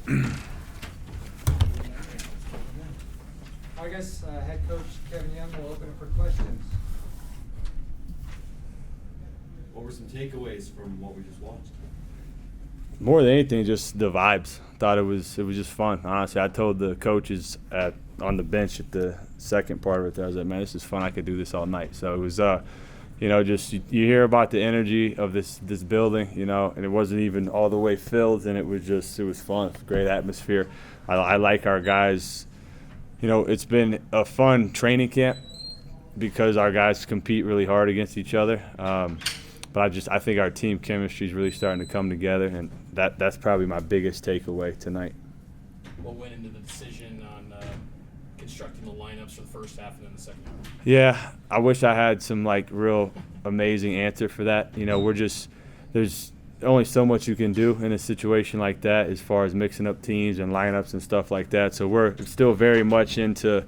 I guess head coach Kevin Young will open it for questions. What were some takeaways from what we just watched? More than anything, just the vibes. Thought it was just fun. Honestly, I told the coaches on the bench at the second part of it, I was like, man, this is fun. I could do this all night. So it was, just you hear about the energy of this building, and it wasn't even all the way filled, and it was fun. Great atmosphere. I like our guys. It's been a fun training camp because our guys compete really hard against each other. But I think our team chemistry is really starting to come together, and that's probably my biggest takeaway tonight. What went into the decision on constructing the lineups for the first half and then the second half? Yeah, I wish I had some real amazing answer for that. There's only so much you can do in a situation like that as far as mixing up teams and lineups and stuff like that. So we're still very much into,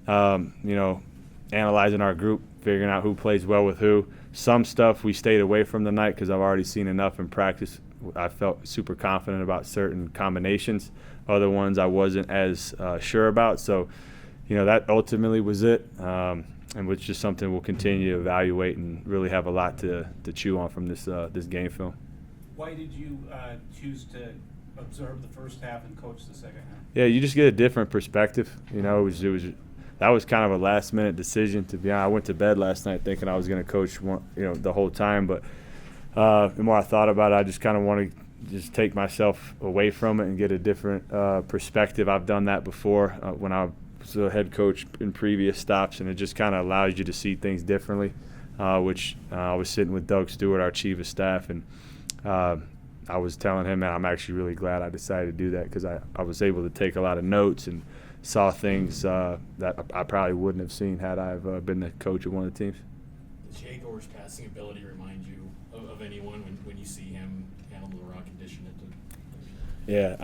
analyzing our group, figuring out who plays well with who. Some stuff we stayed away from tonight because I've already seen enough in practice. I felt super confident about certain combinations. Other ones I wasn't as sure about. So, that ultimately was it, and it's just something we'll continue to evaluate and really have a lot to chew on from this game film. Why did you choose to observe the first half and coach the second half? Yeah, you just get a different perspective. That was kind of a last-minute decision, to be honest. I went to bed last night thinking I was going to coach the whole time, but the more I thought about it, I just kind of want to just take myself away from it and get a different perspective. I've done that before when I was a head coach in previous stops, and it just kind of allows you to see things differently, which I was sitting with Doug Stewart, our chief of staff, and I was telling him, man, I'm actually really glad I decided to do that because I was able to take a lot of notes and saw things that I probably wouldn't have seen had I been the coach of one of the teams. Does Jaegor's passing ability remind you of anyone when you see him handle the rock and dish it? Yeah,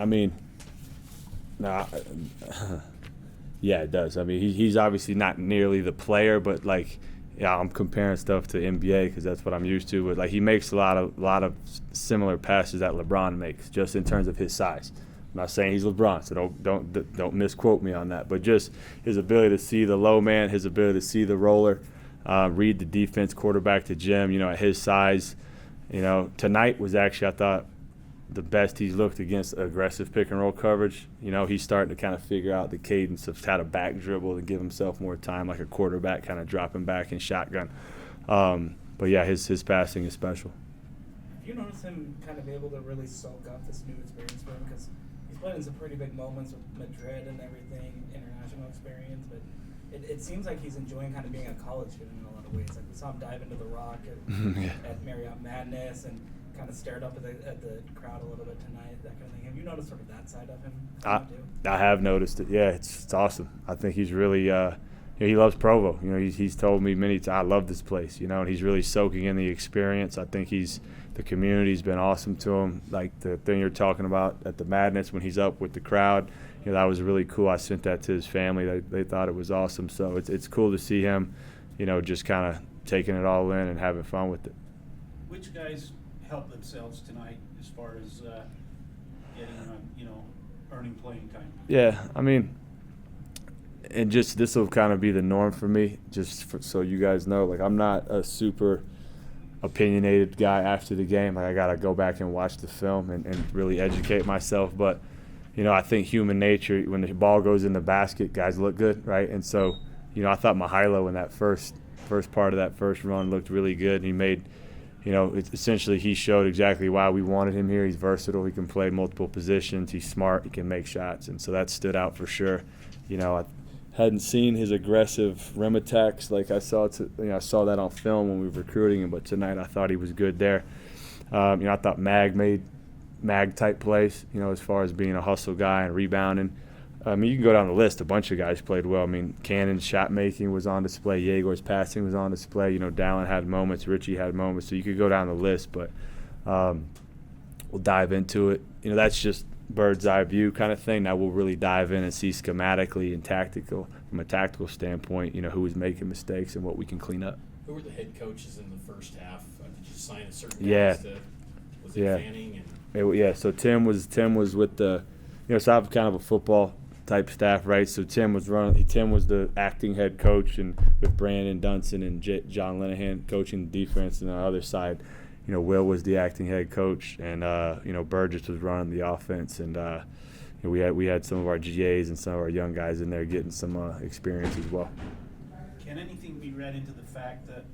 yeah, it does. He's obviously not nearly the player, but I'm comparing stuff to NBA because that's what I'm used to. But he makes a lot of similar passes that LeBron makes, just in terms of his size. I'm not saying he's LeBron, so don't misquote me on that. But just his ability to see the low man, his ability to see the roller, read the defense, quarterback to Jim. At his size, tonight was actually, I thought, the best he's looked against aggressive pick and roll coverage. He's starting to kind of figure out the cadence of how to back dribble and give himself more time, like a quarterback, kind of dropping back in shotgun. But yeah, his passing is special. Have you noticed him kind of able to really soak up this new experience for him? Because he's played in some pretty big moments with Madrid and everything, international experience, but it seems like he's enjoying kind of being a college student in a lot of ways. Like we saw him dive into the rock at Marriott Madness and kind of stared up at the crowd a little bit tonight, that kind of thing. Have you noticed sort of that side of him? I have noticed it. Yeah, it's awesome. I think he's really he loves Provo. He's told me many times, I love this place, and he's really soaking in the experience. I think the community's been awesome to him. Like the thing you're talking about at the Madness when he's up with the crowd, that was really cool. I sent that to his family. They thought it was awesome. So it's cool to see him, just kind of taking it all in and having fun with it. Which guys helped themselves tonight as far as getting earning playing time? Yeah, and just this will kind of be the norm for me, so you guys know. I'm not a super opinionated guy after the game. I got to go back and watch the film and really educate myself. But, I think human nature, when the ball goes in the basket, guys look good, right? And so, I thought Mihailo in that first part of that first run looked really good. He made – essentially he showed exactly why we wanted him here. He's versatile. He can play multiple positions. He's smart. He can make shots. And so that stood out for sure. I hadn't seen his aggressive rim attacks like I saw. I saw that on film when we were recruiting him, but tonight I thought he was good there. I thought Mag made Mag-type plays, as far as being a hustle guy and rebounding. You can go down the list. A bunch of guys played well. Cannon's shot making was on display. Jaegor's passing was on display. Dallin had moments. Richie had moments. So you could go down the list, but we'll dive into it. That's just bird's eye view kind of thing. Now we'll really dive in and see schematically and from a tactical standpoint, who was making mistakes and what we can clean up. Who were the head coaches in the first half? Did you sign a certain Yeah. guys was it Fanning? So Tim was with the so I have kind of a football type staff, right? So Tim was the acting head coach, and with Brandon Dunson and John Linehan coaching the defense, and on the other side, Will was the acting head coach, and Burgess was running the offense, and we had some of our GAs and some of our young guys in there getting some experience as well. Can anything be read into the fact that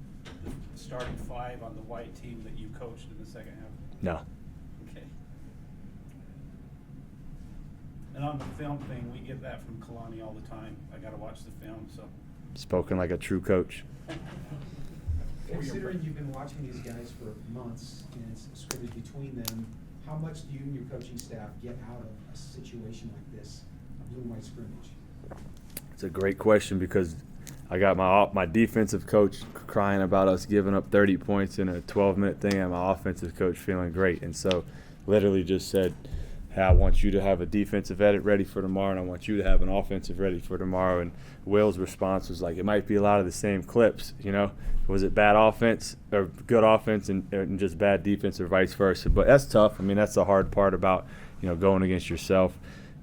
the starting 5 on the white team that you coached in the second half? No. Okay. And on the film thing, we get that from Kalani all the time. I got to watch the film, so. Spoken like a true coach. Considering you've been watching these guys for months and it's a scrimmage between them, how much do you and your coaching staff get out of a situation like this, a blue and white scrimmage? It's a great question because I got my defensive coach crying about us giving up 30 points in a 12-minute thing, and my offensive coach feeling great. And so literally just said, hey, I want you to have a defensive edit ready for tomorrow, and I want you to have an offensive ready for tomorrow. And Will's response was like, it might be a lot of the same clips, Was it bad offense or good offense and just bad defense or vice versa? But that's tough. I mean, that's the hard part about, going against yourself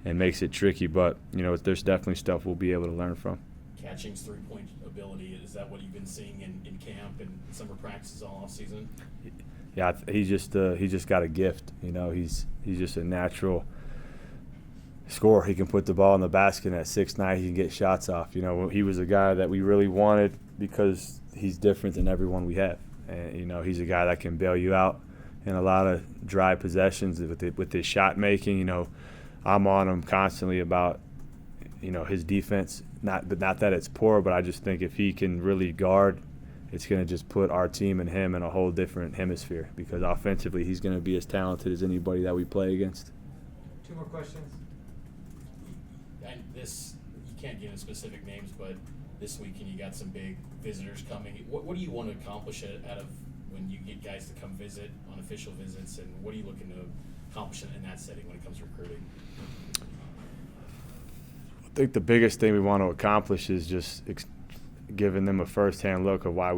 and makes it tricky. But, there's definitely stuff we'll be able to learn from. Catching's 3-point ability, is that what you've been seeing in camp and summer practices all off season? Yeah, he's just got a gift. He's just a natural scorer. He can put the ball in the basket, and at 6'9", he can get shots off. He was a guy that we really wanted because he's different than everyone we have. And, he's a guy that can bail you out in a lot of dry possessions with his shot making. I'm on him constantly about, his defense. Not that it's poor, but I just think if he can really guard, it's going to just put our team and him in a whole different hemisphere because offensively he's going to be as talented as anybody that we play against. 2 more questions. And you can't give specific names, but this weekend you got some big visitors coming. What do you want to accomplish out of when you get guys to come visit on official visits, and what are you looking to accomplish in that setting when it comes to recruiting? I think the biggest thing we want to accomplish is just giving them a firsthand look of why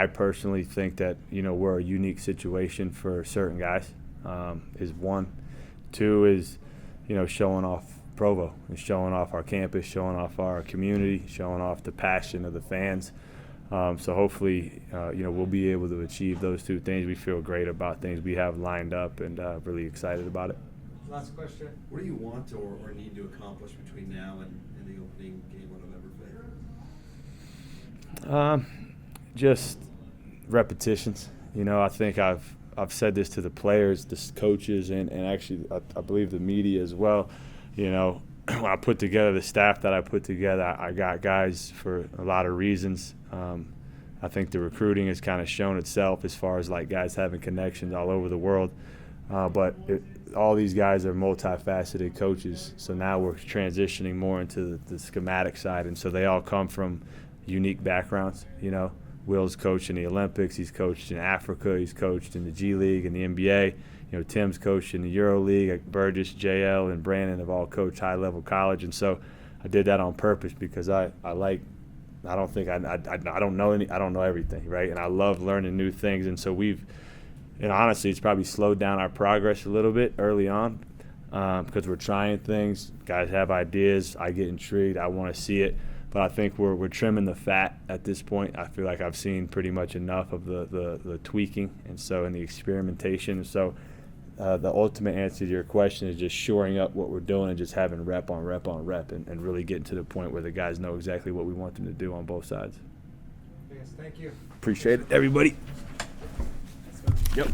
I personally think that we're a unique situation for certain guys. Is one. 2 is showing off Provo and showing off our campus, showing off our community, showing off the passion of the fans. So hopefully we'll be able to achieve those 2 things. We feel great about things we have lined up and really excited about it. Last question. What do you want or need to accomplish between now and the opening game on November 5th? Just repetitions. I think I've said this to the players, the coaches, and actually I believe the media as well. When I put together the staff that I put together, I got guys for a lot of reasons. I think the recruiting has kind of shown itself as far as like guys having connections all over the world. But all these guys are multifaceted coaches, so now we're transitioning more into the schematic side, and so they all come from unique backgrounds. Will's coached in the Olympics, he's coached in Africa, he's coached in the G League and the NBA. Tim's coached in the Euro League. Burgess, JL, and Brandon have all coached high-level college, and so I did that on purpose because I don't know everything, right? And I love learning new things, and so and honestly, it's probably slowed down our progress a little bit early on because we're trying things. Guys have ideas. I get intrigued. I want to see it. But I think we're trimming the fat at this point. I feel like I've seen pretty much enough of the tweaking and the experimentation. So the ultimate answer to your question is just shoring up what we're doing and just having rep on rep on rep and really getting to the point where the guys know exactly what we want them to do on both sides. Yes, thank you. Appreciate it, everybody. Yep.